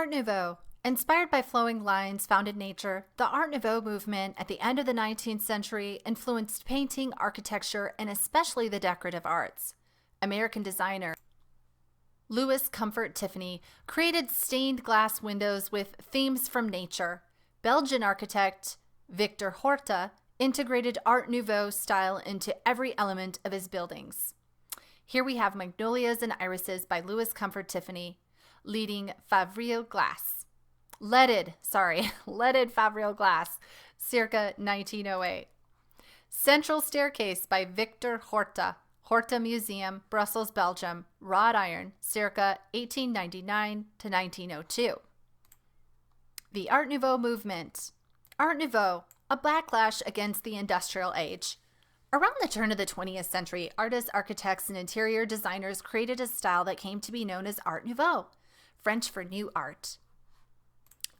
Art Nouveau. Inspired by flowing lines found in nature, the Art Nouveau movement at the end of the 19th century influenced painting, architecture, and especially the decorative arts. American designer Louis Comfort Tiffany created stained glass windows with themes from nature. Belgian architect Victor Horta integrated Art Nouveau style into every element of his buildings. Here we have Magnolias and Irises by Louis Comfort Tiffany, leading Favril glass. Leaded Favril glass, circa 1908. Central Staircase by Victor Horta, Horta Museum, Brussels, Belgium, wrought iron, circa 1899 to 1902. The Art Nouveau movement. Art Nouveau, a backlash against the industrial age. Around the turn of the 20th century, artists, architects, and interior designers created a style that came to be known as Art Nouveau, French for new art.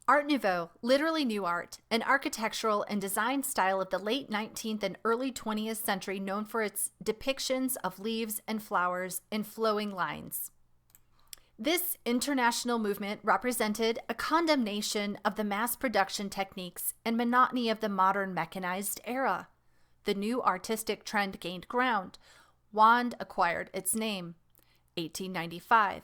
Art Nouveau, literally new art, an architectural and design style of the late 19th and early 20th century known for its depictions of leaves and flowers in flowing lines. This international movement represented a condemnation of the mass production techniques and monotony of the modern mechanized era. The new artistic trend gained ground. Wand acquired its name. 1895,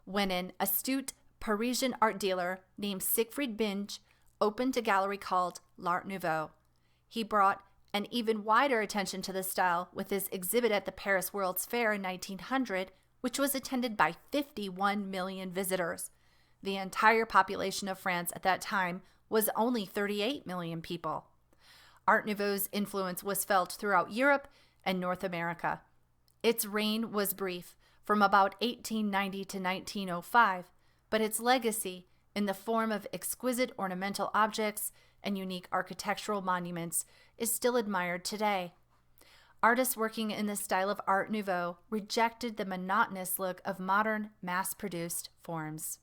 when an astute Parisian art dealer named Siegfried Binge opened a gallery called L'Art Nouveau. He brought an even wider attention to the style with his exhibit at the Paris World's Fair in 1900, which was attended by 51 million visitors. The entire population of France at that time was only 38 million people. Art Nouveau's influence was felt throughout Europe and North America. Its reign was brief, from about 1890 to 1905, but its legacy, in the form of exquisite ornamental objects and unique architectural monuments, is still admired today. Artists working in the style of Art Nouveau rejected the monotonous look of modern, mass-produced forms.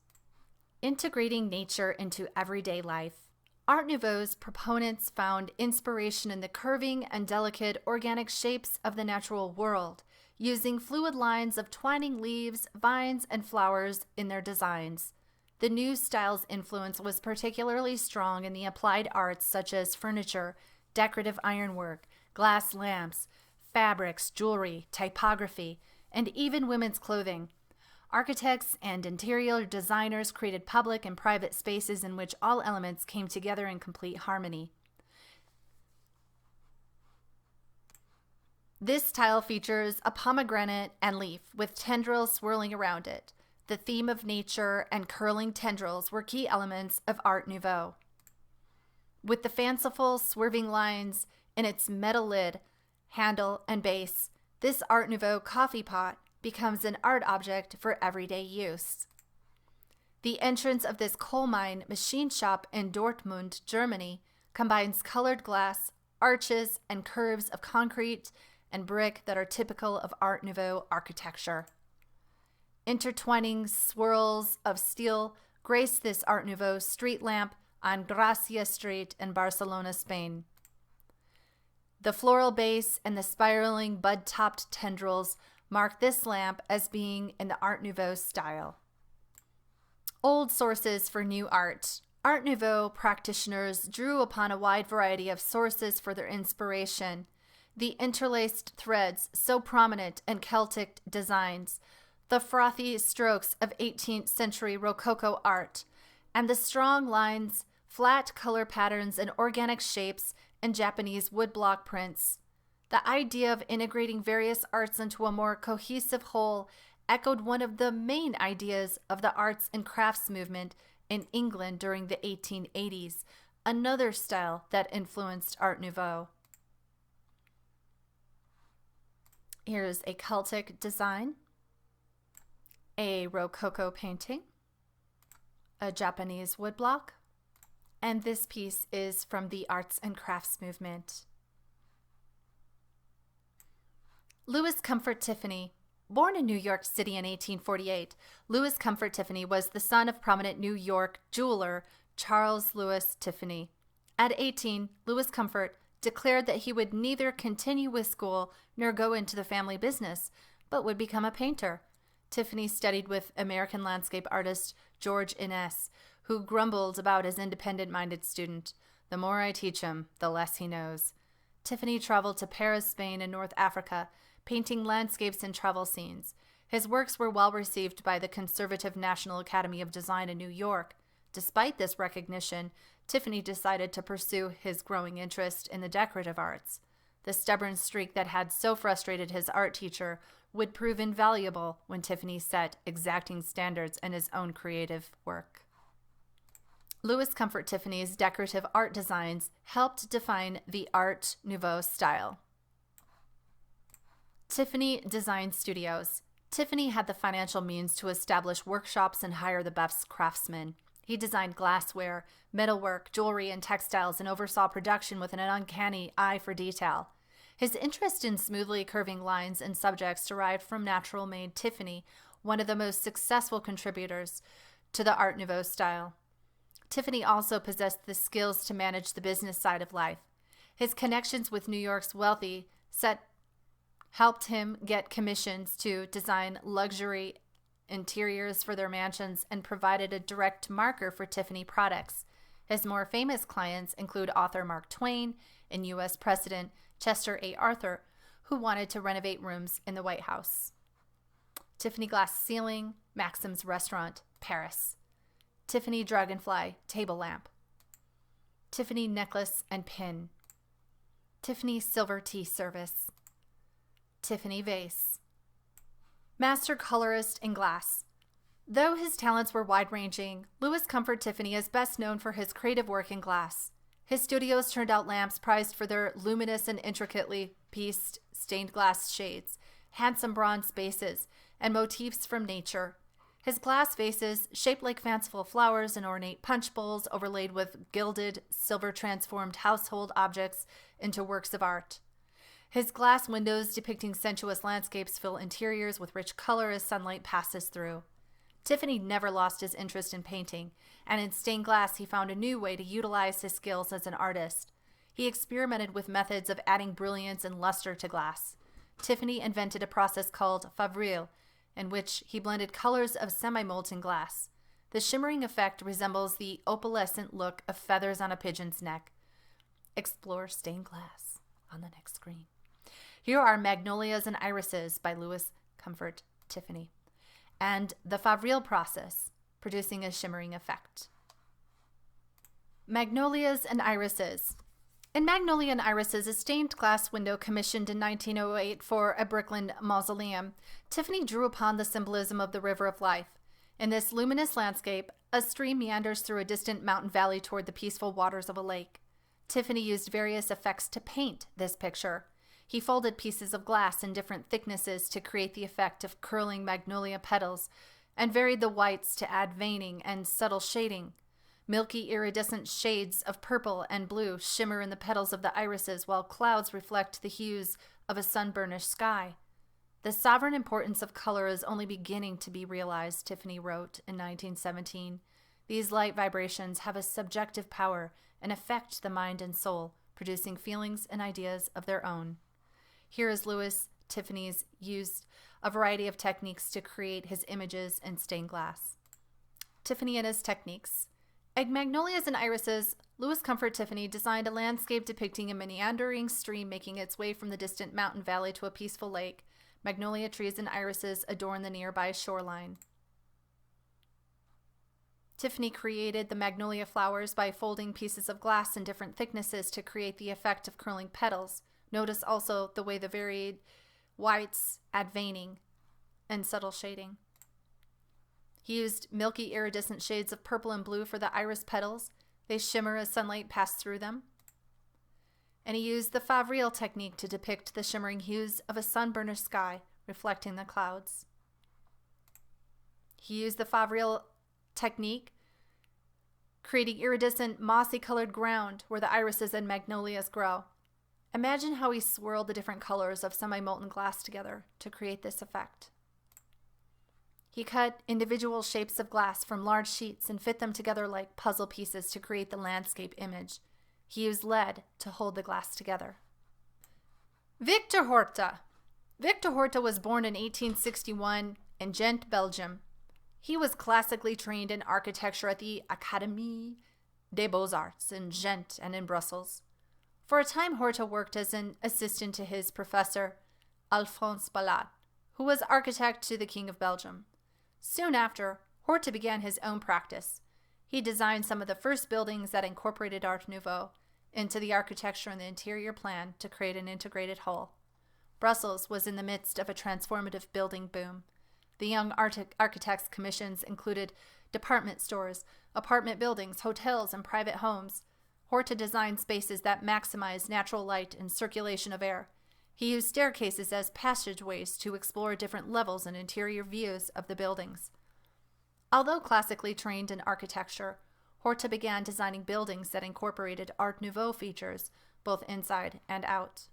Integrating nature into everyday life. Art Nouveau's proponents found inspiration in the curving and delicate organic shapes of the natural world, using fluid lines of twining leaves, vines, and flowers in their designs. The new style's influence was particularly strong in the applied arts such as furniture, decorative ironwork, glass lamps, fabrics, jewelry, typography, and even women's clothing. Architects and interior designers created public and private spaces in which all elements came together in complete harmony. This style features a pomegranate and leaf with tendrils swirling around it. The theme of nature and curling tendrils were key elements of Art Nouveau. With the fanciful, swerving lines in its metal lid, handle, and base, this Art Nouveau coffee pot becomes an art object for everyday use. The entrance of this coal mine machine shop in Dortmund, Germany, combines colored glass, arches, and curves of concrete and brick that are typical of Art Nouveau architecture. Intertwining swirls of steel grace this Art Nouveau street lamp on Gracia Street in Barcelona, Spain. The floral base and the spiraling bud-topped tendrils mark this lamp as being in the Art Nouveau style. Old sources for new art. Art Nouveau practitioners drew upon a wide variety of sources for their inspiration. The interlaced threads, so prominent in Celtic designs, the frothy strokes of 18th century Rococo art, and the strong lines, flat color patterns, and organic shapes in Japanese woodblock prints. The idea of integrating various arts into a more cohesive whole echoed one of the main ideas of the arts and crafts movement in England during the 1880s, another style that influenced Art Nouveau. Here's a Celtic design, a Rococo painting, a Japanese woodblock, and this piece is from the arts and crafts movement. Louis Comfort Tiffany. Born in New York City in 1848, Louis Comfort Tiffany was the son of prominent New York jeweler Charles Louis Tiffany. At 18, Louis Comfort declared that he would neither continue with school nor go into the family business, but would become a painter. Tiffany studied with American landscape artist George Inness, who grumbled about his independent-minded student. The more I teach him, the less he knows. Tiffany traveled to Paris, Spain, and North Africa, painting landscapes and travel scenes. His works were well received by the conservative National Academy of Design in New York. Despite this recognition, Tiffany decided to pursue his growing interest in the decorative arts. The stubborn streak that had so frustrated his art teacher would prove invaluable when Tiffany set exacting standards in his own creative work. Louis Comfort Tiffany's decorative art designs helped define the Art Nouveau style. Tiffany Design Studios. Tiffany had the financial means to establish workshops and hire the best craftsmen. He designed glassware, metalwork, jewelry, and textiles, and oversaw production with an uncanny eye for detail. His interest in smoothly curving lines and subjects derived from natural-made Tiffany, one of the most successful contributors to the Art Nouveau style. Tiffany also possessed the skills to manage the business side of life. His connections with New York's wealthy set helped him get commissions to design luxury interiors for their mansions and provided a direct marker for Tiffany products. His more famous clients include author Mark Twain and U.S. President Chester A. Arthur, who wanted to renovate rooms in the White House. Tiffany Glass Ceiling, Maxim's Restaurant, Paris. Tiffany Dragonfly Table Lamp. Tiffany Necklace and Pin. Tiffany Silver Tea Service. Tiffany Vase. Master colorist in glass. Though his talents were wide-ranging, Louis Comfort Tiffany is best known for his creative work in glass. His studios turned out lamps prized for their luminous and intricately pieced stained glass shades, handsome bronze bases, and motifs from nature. His glass vases, shaped like fanciful flowers and ornate punch bowls overlaid with gilded, silver-transformed household objects into works of art. His glass windows depicting sensuous landscapes fill interiors with rich color as sunlight passes through. Tiffany never lost his interest in painting, and in stained glass he found a new way to utilize his skills as an artist. He experimented with methods of adding brilliance and luster to glass. Tiffany invented a process called favril, in which he blended colors of semi-molten glass. The shimmering effect resembles the opalescent look of feathers on a pigeon's neck. Explore stained glass on the next screen. Here are Magnolias and Irises by Louis Comfort Tiffany, and the favril process, producing a shimmering effect. Magnolias and Irises. In Magnolia and Irises, a stained glass window commissioned in 1908 for a Brooklyn mausoleum, Tiffany drew upon the symbolism of the river of life. In this luminous landscape, a stream meanders through a distant mountain valley toward the peaceful waters of a lake. Tiffany used various effects to paint this picture. He folded pieces of glass in different thicknesses to create the effect of curling magnolia petals, and varied the whites to add veining and subtle shading. Milky iridescent shades of purple and blue shimmer in the petals of the irises, while clouds reflect the hues of a sun-burnished sky. The sovereign importance of color is only beginning to be realized, Tiffany wrote in 1917. These light vibrations have a subjective power and affect the mind and soul, producing feelings and ideas of their own. Here is Louis Tiffany's used a variety of techniques to create his images in stained glass. Tiffany and his techniques. At Magnolias and Irises, Louis Comfort Tiffany designed a landscape depicting a meandering stream making its way from the distant mountain valley to a peaceful lake. Magnolia trees and irises adorn the nearby shoreline. Tiffany created the magnolia flowers by folding pieces of glass in different thicknesses to create the effect of curling petals. Notice also the way the varied whites add veining and subtle shading. He used milky iridescent shades of purple and blue for the iris petals. They shimmer as sunlight passed through them. And he used the favril technique to depict the shimmering hues of a sun-burnished sky reflecting the clouds. He used the favril technique, creating iridescent, mossy-colored ground where the irises and magnolias grow. Imagine how he swirled the different colors of semi-molten glass together to create this effect. He cut individual shapes of glass from large sheets and fit them together like puzzle pieces to create the landscape image. He used lead to hold the glass together. Victor Horta. Victor Horta was born in 1861 in Ghent, Belgium. He was classically trained in architecture at the Académie des Beaux-Arts in Ghent and in Brussels. For a time, Horta worked as an assistant to his professor, Alphonse Ballat, who was architect to the King of Belgium. Soon after, Horta began his own practice. He designed some of the first buildings that incorporated Art Nouveau into the architecture and the interior plan to create an integrated whole. Brussels was in the midst of a transformative building boom. The young architects' commissions included department stores, apartment buildings, hotels, and private homes. Horta designed spaces that maximized natural light and circulation of air. He used staircases as passageways to explore different levels and interior views of the buildings. Although classically trained in architecture, Horta began designing buildings that incorporated Art Nouveau features, both inside and out.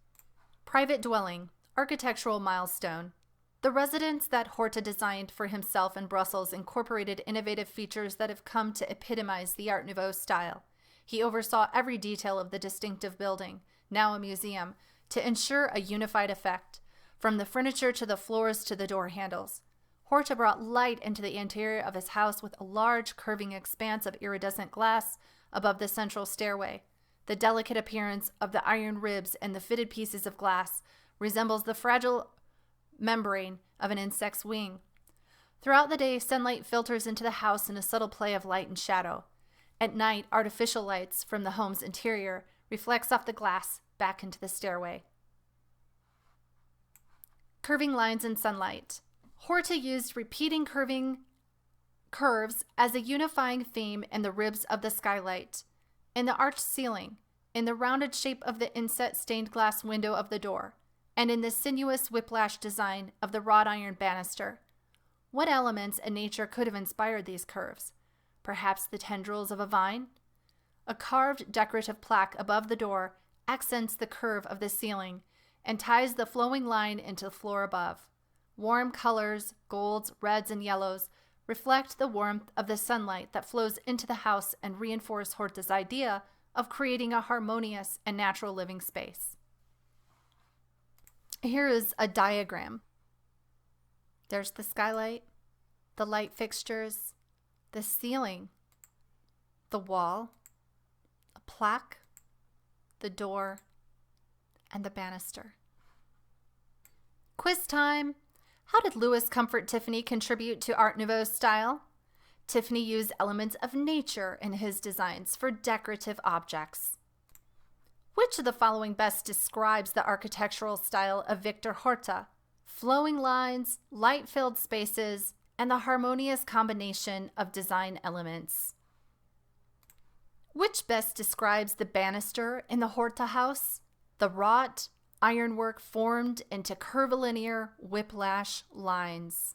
Private dwelling, architectural milestone. The residence that Horta designed for himself in Brussels incorporated innovative features that have come to epitomize the Art Nouveau style. He oversaw every detail of the distinctive building, now a museum, to ensure a unified effect, from the furniture to the floors to the door handles. Horta brought light into the interior of his house with a large curving expanse of iridescent glass above the central stairway. The delicate appearance of the iron ribs and the fitted pieces of glass resembles the fragile membrane of an insect's wing. Throughout the day, sunlight filters into the house in a subtle play of light and shadow. At night, artificial lights from the home's interior reflects off the glass back into the stairway. Curving lines and sunlight. Horta used repeating curves as a unifying theme in the ribs of the skylight, in the arched ceiling, in the rounded shape of the inset stained glass window of the door, and in the sinuous whiplash design of the wrought iron banister. What elements in nature could have inspired these curves? Perhaps the tendrils of a vine? A carved decorative plaque above the door accents the curve of the ceiling and ties the flowing line into the floor above. Warm colors, golds, reds, and yellows, reflect the warmth of the sunlight that flows into the house and reinforce Horta's idea of creating a harmonious and natural living space. Here is a diagram. There's the skylight, the light fixtures, the ceiling, the wall, a plaque, the door, and the banister. Quiz time! How did Louis Comfort Tiffany contribute to Art Nouveau style? Tiffany used elements of nature in his designs for decorative objects. Which of the following best describes the architectural style of Victor Horta? Flowing lines, light-filled spaces, and the harmonious combination of design elements. Which best describes the banister in the Horta house? The wrought ironwork formed into curvilinear whiplash lines.